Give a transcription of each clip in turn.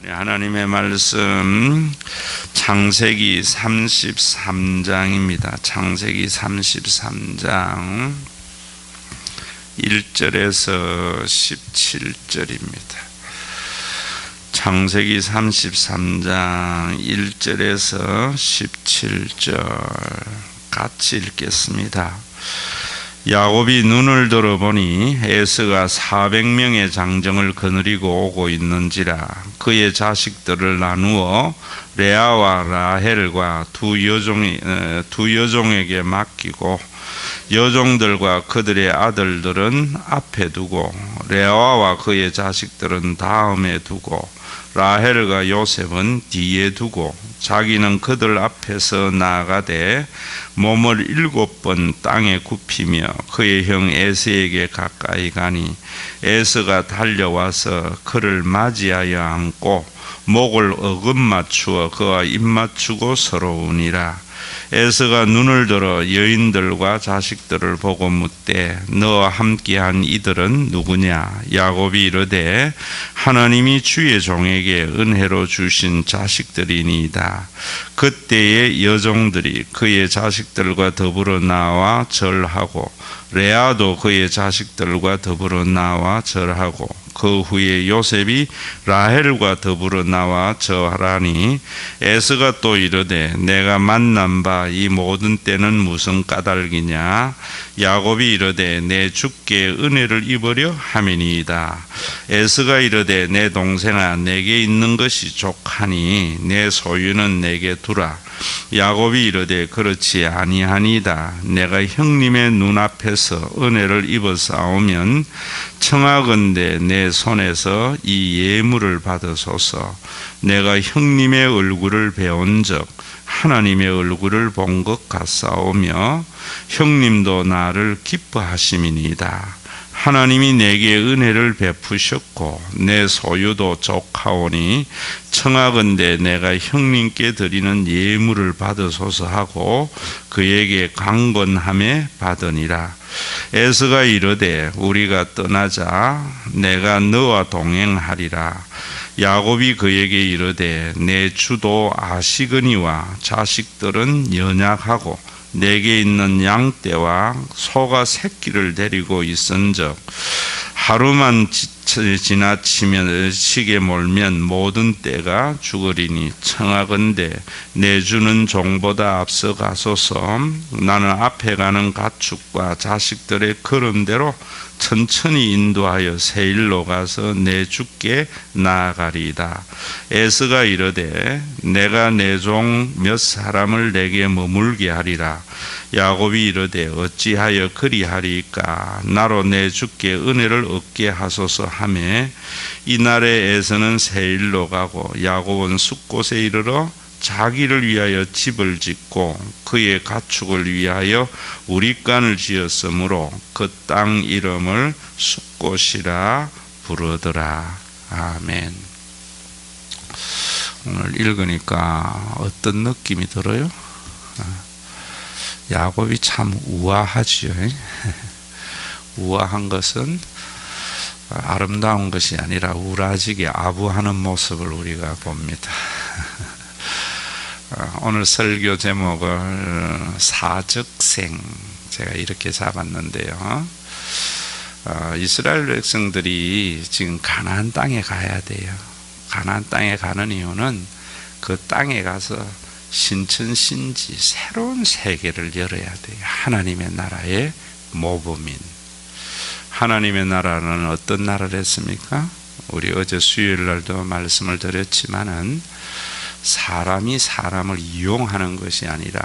하나님의 말씀 창세기 33장입니다. 창세기 33장 1절에서 17절입니다. 창세기 33장 1절에서 17절 같이 읽겠습니다. 야곱이 눈을 들어보니 에서가 400명의 장정을 거느리고 오고 있는지라. 그의 자식들을 나누어 레아와 라헬과 두 여종에게 맡기고 여종들과 그들의 아들들은 앞에 두고 레아와 그의 자식들은 다음에 두고 라헬과 요셉은 뒤에 두고 자기는 그들 앞에서 나아가되 몸을 7번 땅에 굽히며 그의 형 에서에게 가까이 가니 에서가 달려와서 그를 맞이하여 안고 목을 어긋맞추어 그와 입맞추고 서러우니라. 에서가 눈을 들어 여인들과 자식들을 보고 묻되 너와 함께한 이들은 누구냐? 야곱이 이르되 하나님이 주의 종에게 은혜로 주신 자식들이니이다. 그때의 여종들이 그의 자식들과 더불어 나와 절하고 레아도 그의 자식들과 더불어 나와 절하고 그 후에 요셉이 라헬과 더불어 나와 절하니 에서가 또 이르되 내가 만난 바 이 모든 때는 무슨 까닭이냐? 야곱이 이르되 내 주께 은혜를 입으려 함이니이다. 에서가 이르되 내 동생아 내게 있는 것이 족하니 내 소유는 내게 두라. 야곱이 이르되 그렇지 아니하니이다. 내가 형님의 눈앞에서 은혜를 입어싸우면 청하건대 내 손에서 이 예물을 받으소서. 내가 형님의 얼굴을 배운적 하나님의 얼굴을 본 것 같사오며 형님도 나를 기뻐하심이니이다. 하나님이 내게 은혜를 베푸셨고 내 소유도 족하오니 청하건대 내가 형님께 드리는 예물을 받으소서 하고 그에게 강건함에 받으니라. 에서가 이르되 우리가 떠나자. 내가 너와 동행하리라. 야곱이 그에게 이르되 내 주도 아시거니와 자식들은 연약하고 내게 있는 양떼와 소가 새끼를 데리고 있은즉 하루만 지나치면 시게 몰면 모든 떼가 죽으리니 청하건대 내 주는 종보다 앞서 가소서. 나는 앞에 가는 가축과 자식들의 걸음대로 천천히 인도하여 세일로 가서 내 주께 나아가리이다. 에서가 이르되 내가 내 종 몇 사람을 내게 머물게 하리라. 야곱이 이르되 어찌하여 그리하리까? 나로 내 주께 은혜를 얻게 하소서 하매 이날에 에서는 세일로 가고 야곱은 숫곳에 이르러 자기를 위하여 집을 짓고 그의 가축을 위하여 우릿간을 지었으므로 그 땅 이름을 숫곳이라 부르더라. 아멘. 오늘 읽으니까 어떤 느낌이 들어요? 야곱이 참 우아하지요. 우아한 것은 아름다운 것이 아니라 우라지게 아부하는 모습을 우리가 봅니다. 오늘 설교 제목을 사적생 제가 이렇게 잡았는데요. 이스라엘 백성들이 지금 가나안 땅에 가야 돼요. 가나안 땅에 가는 이유는 그 땅에 가서 신천신지 새로운 세계를 열어야 돼요. 하나님의 나라의 모범인. 하나님의 나라는 어떤 나라를 했습니까? 우리 어제 수요일 날도 말씀을 드렸지만은 사람이 사람을 이용하는 것이 아니라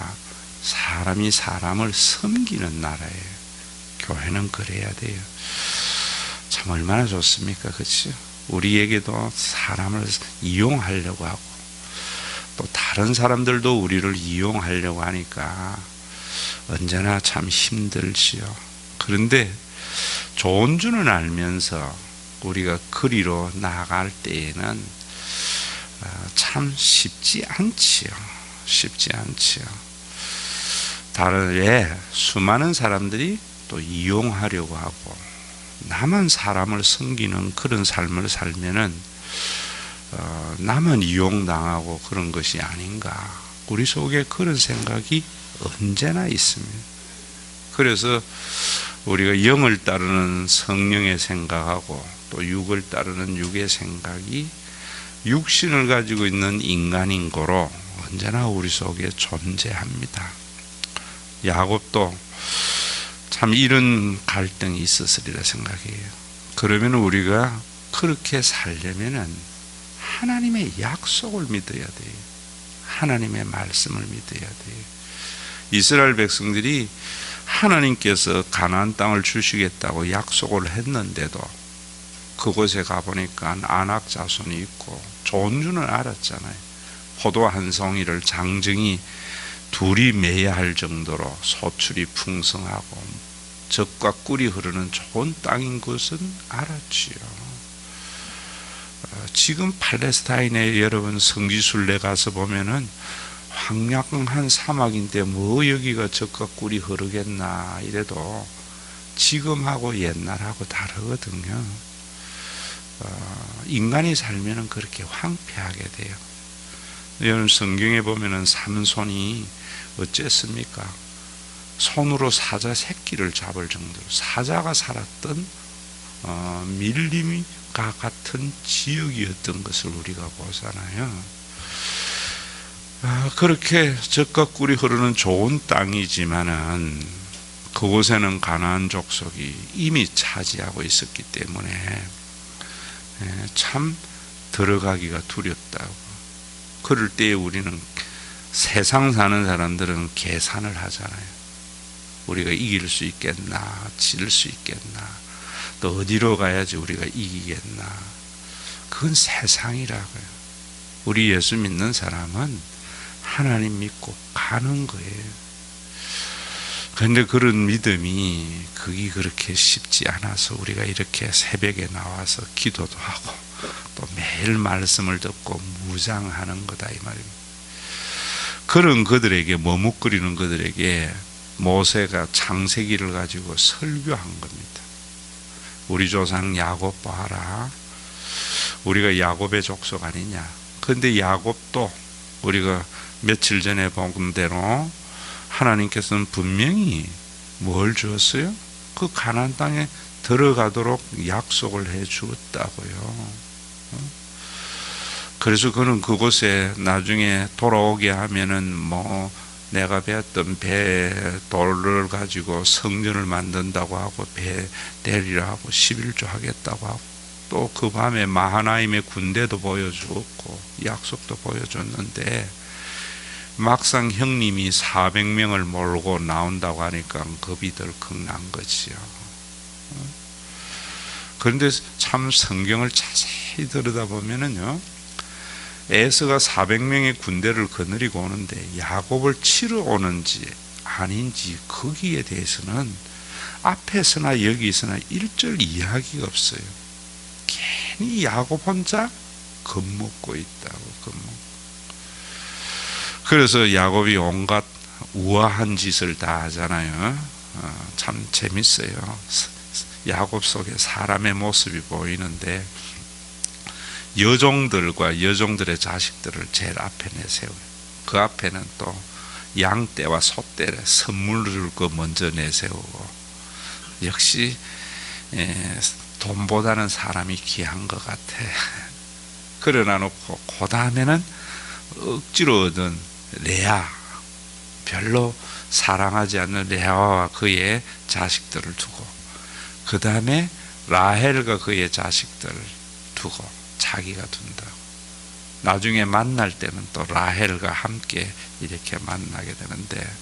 사람이 사람을 섬기는 나라예요. 교회는 그래야 돼요. 참 얼마나 좋습니까? 그렇죠? 우리에게도 사람을 이용하려고 하고 또 다른 사람들도 우리를 이용하려고 하니까 언제나 참 힘들지요. 그런데 좋은 줄은 알면서 우리가 그리로 나아갈 때에는 참 쉽지 않지요. 쉽지 않지요. 다른 수많은 사람들이 또 이용하려고 하고 나만 사람을 섬기는 그런 삶을 살면은 나만 이용당하고 그런 것이 아닌가. 우리 속에 그런 생각이 언제나 있습니다. 그래서 우리가 영을 따르는 성령의 생각하고 또 육을 따르는 육의 생각이 육신을 가지고 있는 인간인 거로 언제나 우리 속에 존재합니다. 야곱도 참 이런 갈등이 있었으리라 생각해요. 그러면 우리가 그렇게 살려면은 하나님의 약속을 믿어야 돼요. 하나님의 말씀을 믿어야 돼요. 이스라엘 백성들이 하나님께서 가나안 땅을 주시겠다고 약속을 했는데도 그곳에 가보니까 안악 자손이 있고 좋은 줄은 알았잖아요. 포도 한 송이를 장정이 둘이 매야 할 정도로 소출이 풍성하고 젖과 꿀이 흐르는 좋은 땅인 것은 알았지요. 지금 팔레스타인에 여러분 성지순례 가서 보면은 황량한 사막인데 뭐 여기가 젖과 꿀이 흐르겠나 이래도 지금하고 옛날하고 다르거든요. 인간이 살면은 그렇게 황폐하게 돼요. 여러분 성경에 보면은 삼손이 어쨌습니까? 손으로 사자 새끼를 잡을 정도로 사자가 살았던 밀림과 같은 지역이었던 것을 우리가 보잖아요. 그렇게 젖과 꿀이 흐르는 좋은 땅이지만은 그곳에는 가나안 족속이 이미 차지하고 있었기 때문에 참 들어가기가 두렵다고. 그럴 때에 우리는 세상 사는 사람들은 계산을 하잖아요. 우리가 이길 수 있겠나, 질 수 있겠나, 또 어디로 가야지 우리가 이기겠나. 그건 세상이라고요. 우리 예수 믿는 사람은 하나님 믿고 가는 거예요. 그런데 그런 믿음이 그게 그렇게 쉽지 않아서 우리가 이렇게 새벽에 나와서 기도도 하고 또 매일 말씀을 듣고 무장하는 거다 이 말입니다. 그런 그들에게 머뭇거리는 그들에게 모세가 창세기를 가지고 설교한 겁니다. 우리 조상 야곱 봐라. 우리가 야곱의 족속 아니냐. 그런데 야곱도 우리가 며칠 전에 본 대로 하나님께서는 분명히 뭘 주었어요? 그 가나안 땅에 들어가도록 약속을 해 주었다고요. 그래서 그는 그곳에 나중에 돌아오게 하면은 뭐 내가 배웠던 배 돌을 가지고 성전을 만든다고 하고 배 대리라 하고 11조 하겠다고 하고 또 그 밤에 마하나임의 군대도 보여주었고 약속도 보여줬는데 막상 형님이 400명을 몰고 나온다고 하니까 겁이 덜컥 난 거지요. 그런데 참 성경을 자세히 들여다보면은요, 에서가 400명의 군대를 거느리고 오는데 야곱을 치러 오는지 아닌지 거기에 대해서는 앞에서나 여기서나 일절 이야기가 없어요. 괜히 야곱 혼자 겁먹고 있다고. 그래서 야곱이 온갖 우아한 짓을 다 하잖아요. 참 재밌어요. 야곱 속에 사람의 모습이 보이는데 여종들과 여종들의 자식들을 제일 앞에 내세워요. 그 앞에는 또 양떼와 소떼를 선물을 줄 거 먼저 내세우고, 역시 돈보다는 사람이 귀한 것 같아. 그러나 놓고 그 다음에는 억지로 얻은 레아, 별로 사랑하지 않는 레아와 그의 자식들을 두고, 그 다음에 라헬과 그의 자식들을 두고 자기가 둔다고. 나중에 만날 때는 또 라헬과 함께 이렇게 만나게 되는데,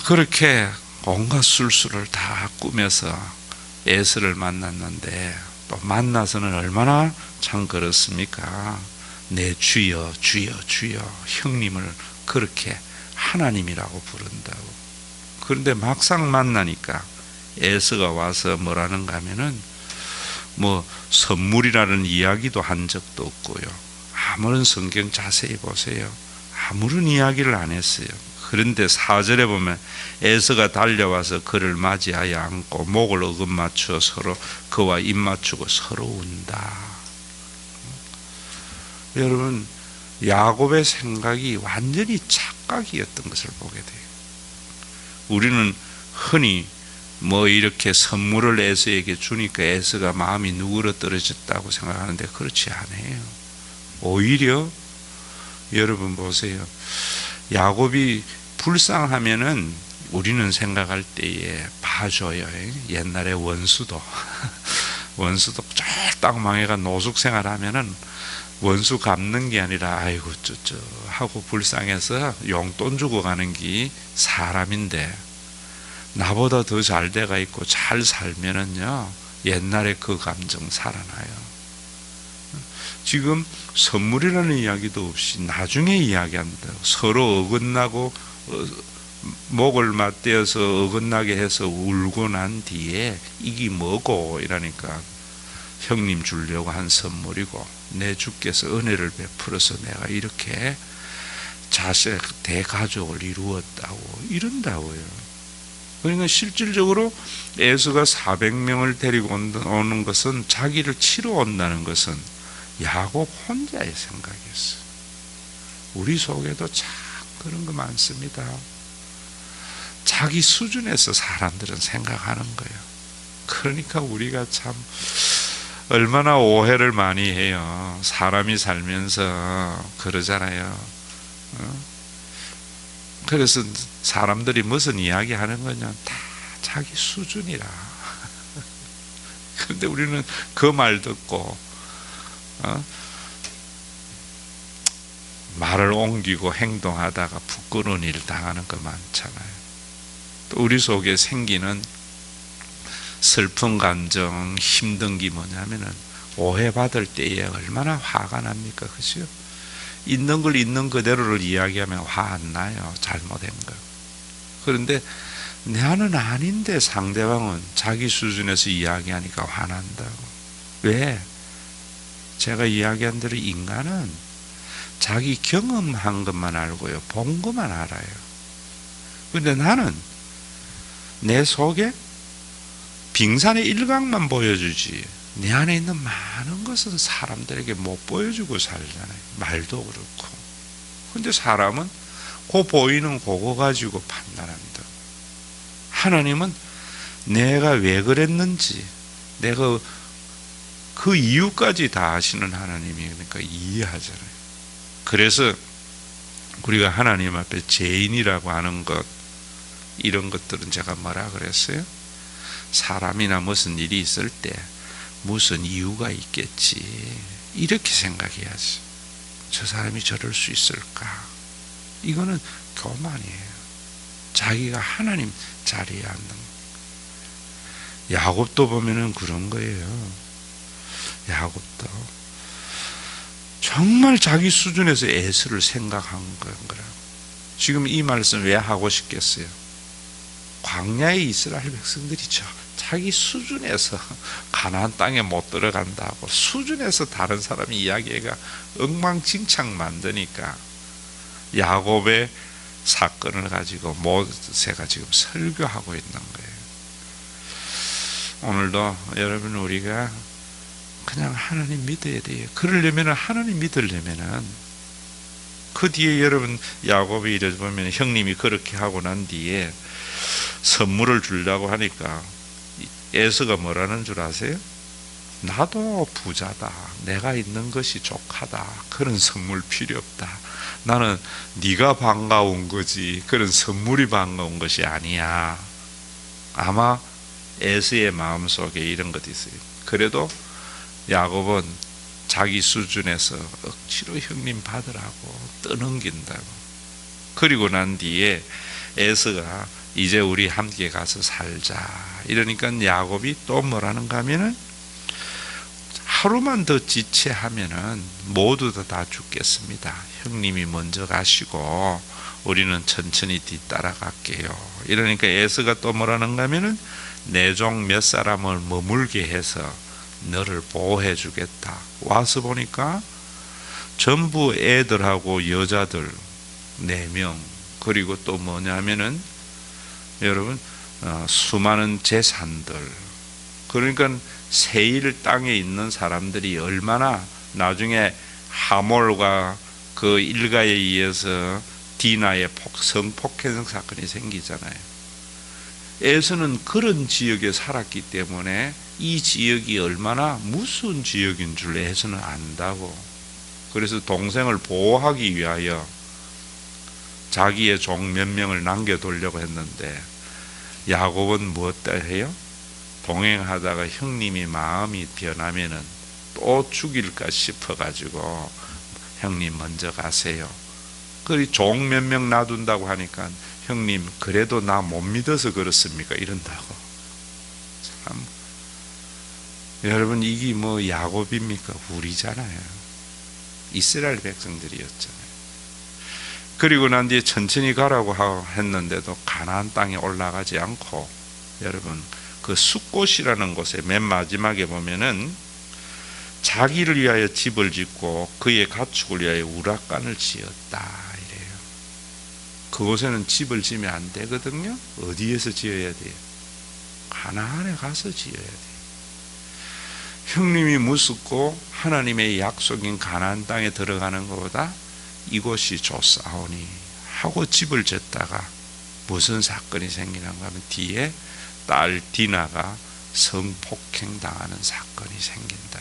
그렇게 온갖 술수를 다 꾸며서 에서를 만났는데, 또 만나서는 얼마나 참 그렇습니까? 내 주여 주여 주여, 형님을 그렇게 하나님이라고 부른다고. 그런데 막상 만나니까 에서가 와서 뭐라는가 하면은 뭐 선물이라는 이야기도 한 적도 없고요. 아무런 성경 자세히 보세요. 아무런 이야기를 안 했어요. 그런데 4절에 보면 에서가 달려와서 그를 맞이하여 안고 목을 어긋 맞추어 서로 그와 입 맞추고 서로 운다. 여러분, 야곱의 생각이 완전히 착각이었던 것을 보게 돼요. 우리는 흔히 뭐 이렇게 선물을 에서에게 주니까 에서가 마음이 누그러뜨려졌다고 생각하는데 그렇지 않아요. 오히려 여러분 보세요. 야곱이 불쌍하면은 우리는 생각할 때에 봐줘요. 옛날에 원수도 쫄딱 망해가 노숙생활 하면은 원수 갚는 게 아니라 아이고 쩌쩌 하고 불쌍해서 용돈 주고 가는 게 사람인데, 나보다 더 잘 돼가 있고 잘 살면은요 옛날에 그 감정 살아나요. 지금 선물이라는 이야기도 없이 나중에 이야기한다. 서로 어긋나고 목을 맞대어서 어긋나게 해서 울고 난 뒤에 이게 뭐고 이러니까 형님 주려고 한 선물이고 내 주께서 은혜를 베풀어서 내가 이렇게 자식 대가족을 이루었다고 이런다고요. 그러니까 실질적으로 에서가 400명을 데리고 오는 것은, 자기를 치러 온다는 것은 야곱 혼자의 생각이었어요. 우리 속에도 참 그런 거 많습니다. 자기 수준에서 사람들은 생각하는 거예요. 그러니까 우리가 참 얼마나 오해를 많이 해요. 사람이 살면서 그러잖아요. 그래서 사람들이 무슨 이야기 하는 거냐, 다 자기 수준이라. 그런데 우리는 그 말 듣고 말을 옮기고 행동하다가 부끄러운 일 당하는 거 많잖아요. 또 우리 속에 생기는 슬픈 감정, 힘든 게 뭐냐면은 오해받을 때에 얼마나 화가 납니까? 그죠? 있는 걸 있는 그대로를 이야기하면 화 안 나요. 잘못된 거. 그런데 나는 아닌데 상대방은 자기 수준에서 이야기하니까 화난다고. 왜? 제가 이야기한 대로 인간은 자기 경험한 것만 알고요, 본 것만 알아요. 그런데 나는 내 속에 빙산의 일각만 보여주지 내 안에 있는 많은 것은 사람들에게 못 보여주고 살잖아요. 말도 그렇고. 근데 사람은 그 보이는 그거 가지고 판단한다. 하나님은 내가 왜 그랬는지, 내가 그 이유까지 다 아시는 하나님이니까 이해하잖아요. 그래서 우리가 하나님 앞에 죄인이라고 하는 것, 이런 것들은 제가 뭐라 그랬어요? 사람이나 무슨 일이 있을 때 무슨 이유가 있겠지, 이렇게 생각해야지. 저 사람이 저럴 수 있을까? 이거는 교만이에요. 자기가 하나님 자리에 앉는. 야곱도 보면은 그런 거예요. 야곱도 정말 자기 수준에서 에서를 생각한 거라고. 지금 이 말씀 왜 하고 싶겠어요? 광야의 이스라엘 백성들이죠. 자기 수준에서 가나안 땅에 못 들어간다고 수준에서 다른 사람이 이야기가 엉망진창 만드니까 야곱의 사건을 가지고 모세가 지금 설교하고 있는 거예요. 오늘도 여러분, 우리가 그냥 하나님 믿어야 돼요. 그러려면, 하나님 믿으려면은 그 뒤에 여러분 야곱이 이래 보면 형님이 그렇게 하고 난 뒤에 선물을 주려고 하니까 에서가 뭐라는 줄 아세요? 나도 부자다, 내가 있는 것이 족하다, 그런 선물 필요 없다, 나는 네가 반가운 거지 그런 선물이 반가운 것이 아니야. 아마 에서의 마음속에 이런 것이 있어요. 그래도 야곱은 자기 수준에서 억지로 형님 받으라고 떠넘긴다고. 그리고 난 뒤에 에서가 이제 우리 함께 가서 살자 이러니까 야곱이 또 뭐라는가 하면은, 하루만 더 지체하면은 모두 다 죽겠습니다. 형님이 먼저 가시고 우리는 천천히 뒤따라 갈게요. 이러니까 에서가 또 뭐라는가 하면은, 내 종 몇 사람을 머물게 해서 너를 보호해 주겠다. 와서 보니까 전부 애들하고 여자들 4명, 그리고 또 뭐냐면은 여러분 수많은 재산들. 그러니까 세일 땅에 있는 사람들이 얼마나 나중에 하몰과 그 일가에 의해서 디나의 성폭행 사건이 생기잖아요. 에서는 그런 지역에 살았기 때문에 이 지역이 얼마나 무서운 지역인 줄 에서는 안다고. 그래서 동생을 보호하기 위하여 자기의 종 몇 명을 남겨두려고 했는데 야곱은 무엇다 해요? 동행하다가 형님이 마음이 변하면은 또 죽일까 싶어가지고 형님 먼저 가세요. 그리 종 몇 명 놔둔다고 하니까 형님 그래도 나 못 믿어서 그렇습니까? 이런다고. 참 여러분, 이게 뭐 야곱입니까? 우리잖아요. 이스라엘 백성들이었잖아요. 그리고 난 뒤에 천천히 가라고 했는데도 가나안 땅에 올라가지 않고, 여러분 그 숫곳이라는 곳에 맨 마지막에 보면은 자기를 위하여 집을 짓고 그의 가축을 위하여 우락간을 지었다 이래요. 그곳에는 집을 지으면 안 되거든요. 어디에서 지어야 돼요? 가나안에 가서 지어야 돼요. 형님이 무섭고 하나님의 약속인 가나안 땅에 들어가는 것보다 이곳이 좋사오니 하고 집을 짓다가 무슨 사건이 생기는가 하면 뒤에 딸 디나가 성폭행 당하는 사건이 생긴다.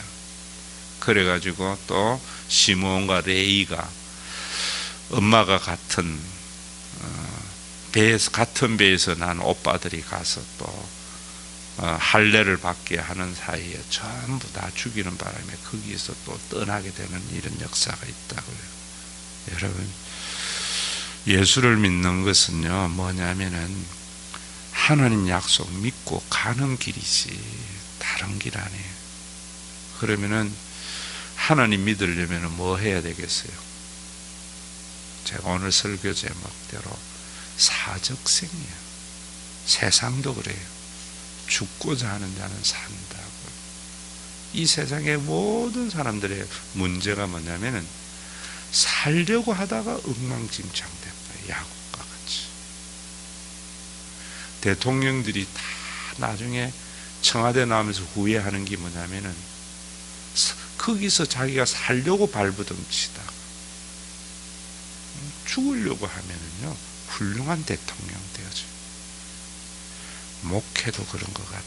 그래가지고 또 시므온과 레이가 엄마가 같은 배에서 난 오빠들이 가서 또 할례를 받게 하는 사이에 전부 다 죽이는 바람에 거기에서 또 떠나게 되는 이런 역사가 있다고요. 여러분, 예수를 믿는 것은요 뭐냐면은 하나님 약속 믿고 가는 길이지 다른 길 아니에요. 그러면은 하나님 믿으려면 뭐 해야 되겠어요? 제가 오늘 설교 제목대로 사적생이에요. 세상도 그래요. 죽고자 하는 자는 산다고. 이 세상의 모든 사람들의 문제가 뭐냐면은 살려고 하다가 엉망진창된 거예요. 야곱과 같이. 대통령들이 다 나중에 청와대 나오면서 후회하는 게 뭐냐면은 거기서 자기가 살려고 발버둥치다 죽으려고 하면은요 훌륭한 대통령 되어져요. 목회도 그런 것 같아.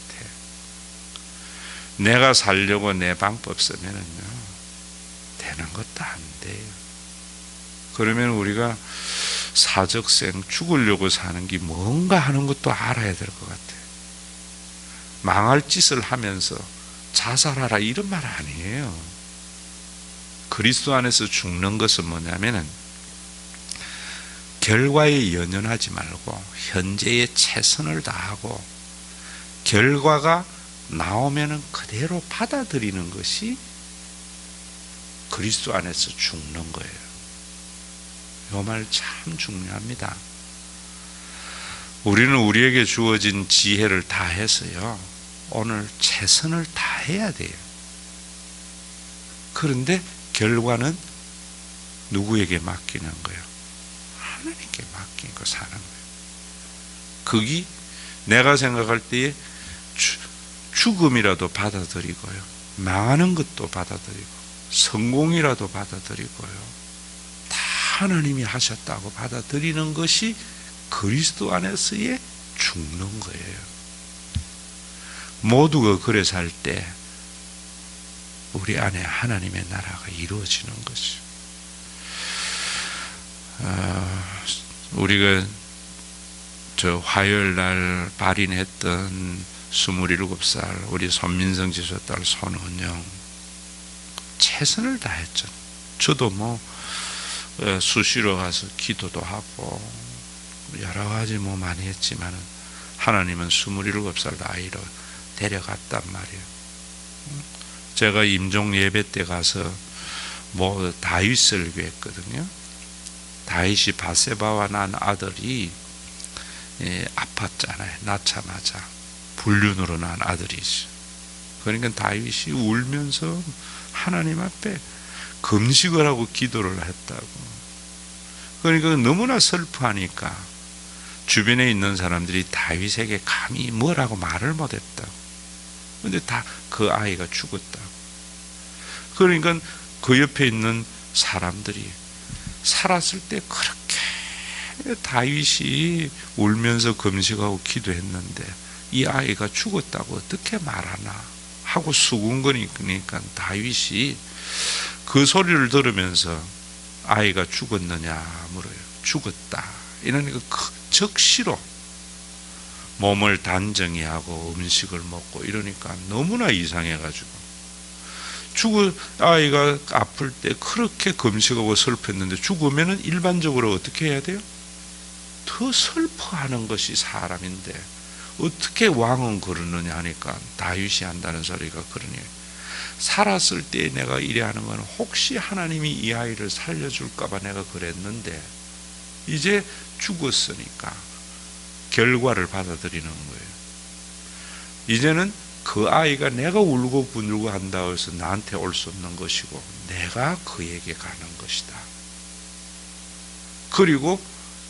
내가 살려고 내 방법 쓰면은요 되는 것도 안 돼요. 그러면 우리가 사적생 죽으려고 사는 게 뭔가 하는 것도 알아야 될 것 같아. 망할 짓을 하면서 자살하라 이런 말 아니에요. 그리스도 안에서 죽는 것은 뭐냐면은 결과에 연연하지 말고 현재에 최선을 다하고 결과가 나오면은 그대로 받아들이는 것이 그리스도 안에서 죽는 거예요. 이 말 참 중요합니다. 우리는 우리에게 주어진 지혜를 다해서요 오늘 최선을 다해야 돼요. 그런데 결과는 누구에게 맡기는 거예요? 하나님께 맡기고 사는 거예요. 그게 내가 생각할 때에 죽음이라도 받아들이고요 망하는 것도 받아들이고 성공이라도 받아들이고요 다 하나님이 하셨다고 받아들이는 것이 그리스도 안에서의 죽는 거예요. 모두가 그래 살 때 우리 안에 하나님의 나라가 이루어지는 것이죠. 우리가 저 화요일 날 발인했던 27살 우리 손민성 지수 딸 손은영 최선을 다했죠. 저도 뭐 수시로 가서 기도도 하고 여러 가지 뭐 많이 했지만은 하나님은 27살 나이로 데려갔단 말이에요. 제가 임종 예배 때 가서 뭐 다윗 설교했거든요. 다윗이 바세바와 난 아들이 아팠잖아요. 낳자마자 불륜으로 난 아들이죠. 그러니까 다윗이 울면서 하나님 앞에 금식을 하고 기도를 했다고. 그러니까 너무나 슬퍼하니까 주변에 있는 사람들이 다윗에게 감히 뭐라고 말을 못했다고. 근데 다 그 아이가 죽었다고. 그러니까 그 옆에 있는 사람들이 살았을 때 그렇게 다윗이 울면서 금식하고 기도했는데 이 아이가 죽었다고 어떻게 말하나 하고 수군거리니까 다윗이 그 소리를 들으면서 아이가 죽었느냐 물어요. 죽었다. 이러니까 적시로 몸을 단정히 하고 음식을 먹고 이러니까 너무나 이상해가지고 죽은 아이가 아플 때 그렇게 금식하고 슬펐는데 죽으면은 일반적으로 어떻게 해야 돼요? 더 슬퍼하는 것이 사람인데 어떻게 왕은 그러느냐 하니까 다윗이 한다는 소리가 그러니 살았을 때 내가 이래 하는 건 혹시 하나님이 이 아이를 살려줄까봐 내가 그랬는데 이제 죽었으니까 결과를 받아들이는 거예요. 이제는 그 아이가 내가 울고 분들고 한다고 해서 나한테 올 수 없는 것이고 내가 그에게 가는 것이다. 그리고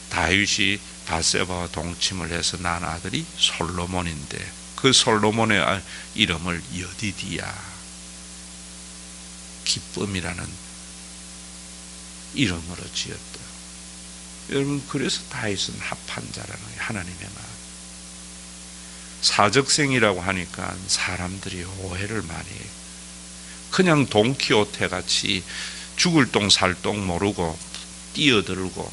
다윗이 바세바와 동침을 해서 낳은 아들이 솔로몬인데 그 솔로몬의 이름을 여디디야, 기쁨이라는 이름으로 지었다. 여러분, 그래서 다윗은 합한 자라는 거예요. 하나님의 마음. 사적생이라고 하니까 사람들이 오해를 많이 해요. 그냥 돈키호테 같이 죽을 똥 살 똥 모르고 뛰어들고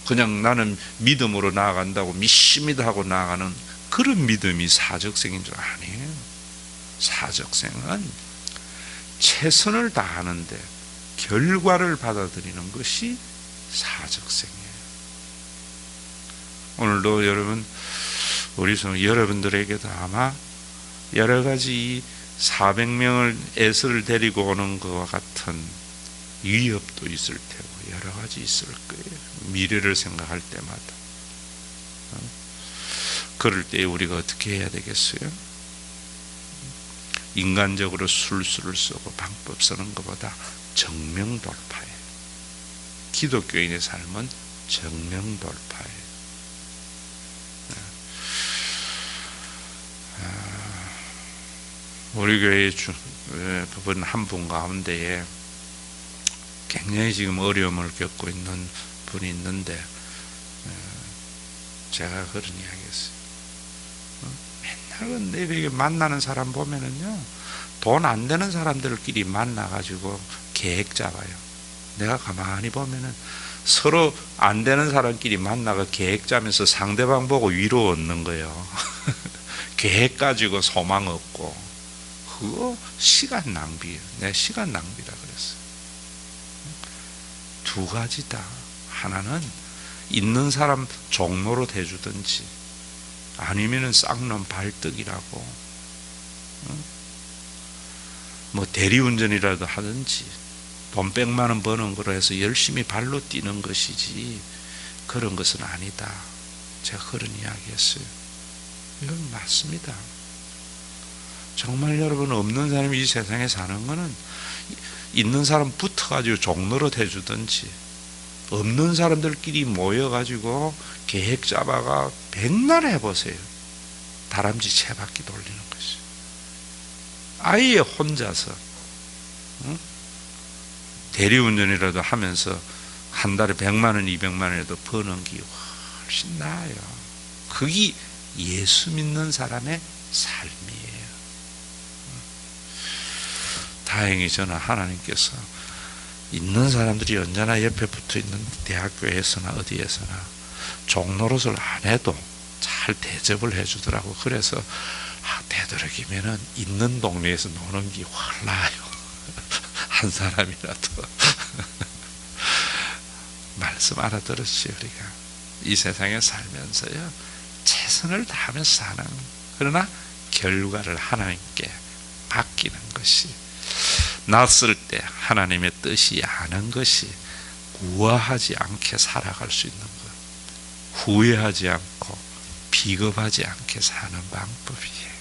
그냥 나는 믿음으로 나아간다고 미심이다 하고 나아가는 그런 믿음이 사적생인 줄 아니에요. 사적생은 최선을 다하는데 결과를 받아들이는 것이 사적생이에요. 오늘도 여러분, 우리 여러분들에게도 아마 여러 가지 400명을 에서를 데리고 오는 것과 같은 위협도 있을 테고 여러 가지 있을 거예요. 미래를 생각할 때마다. 그럴 때 우리가 어떻게 해야 되겠어요? 인간적으로 술수를 쓰고 방법 쓰는 것보다 정명돌파예요. 기독교인의 삶은 정명돌파예요. 우리 교회 부분 한 분 가운데에 굉장히 지금 어려움을 겪고 있는 분이 있는데 제가 그런 이야기 했어요. 맨날 내게 만나는 사람 보면은요, 돈 안 되는 사람들끼리 만나가지고 계획 잡아요. 내가 가만히 보면은 서로 안 되는 사람끼리 만나가 계획 짜면서 상대방 보고 위로 얻는 거예요. 계획 가지고 소망 얻고, 그거 시간 낭비예요. 내가 시간 낭비라 그랬어요. 두 가지다. 하나는 있는 사람 종로로 대주든지 아니면은 쌍놈 발떡이라고 뭐 대리운전이라도 하든지 돈 100만 원 버는 거로 해서 열심히 발로 뛰는 것이지 그런 것은 아니다. 제가 그런 이야기 했어요. 이건 맞습니다. 정말 여러분, 없는 사람이 이 세상에 사는 거는 있는 사람 붙어가지고 종로로 대주든지 없는 사람들끼리 모여가지고 계획 잡아가 백날 해보세요. 다람쥐 세 바퀴 돌리는 것이. 아예 혼자서 대리운전이라도 하면서 한 달에 100만 원, 200만 원이라도 버는 게 훨씬 나아요. 그게 예수 믿는 사람의 삶이에요. 다행히 저는 하나님께서 있는 사람들이 언제나 옆에 붙어 있는 대학교에서나 어디에서나 종노릇을 안 해도 잘 대접을 해주더라고. 그래서 되도록이면은 있는 동네에서 노는 게 훨 나아요. 한 사람이라도. 말씀 알아들었지. 우리가 이 세상에 살면서요, 최선을 다하면서 사는, 그러나 결과를 하나님께 맡기는 것이, 났을 때 하나님의 뜻이 아는 것이 우아하지 않게 살아갈 수 있는 것, 후회하지 않고 비겁하지 않게 사는 방법이에요.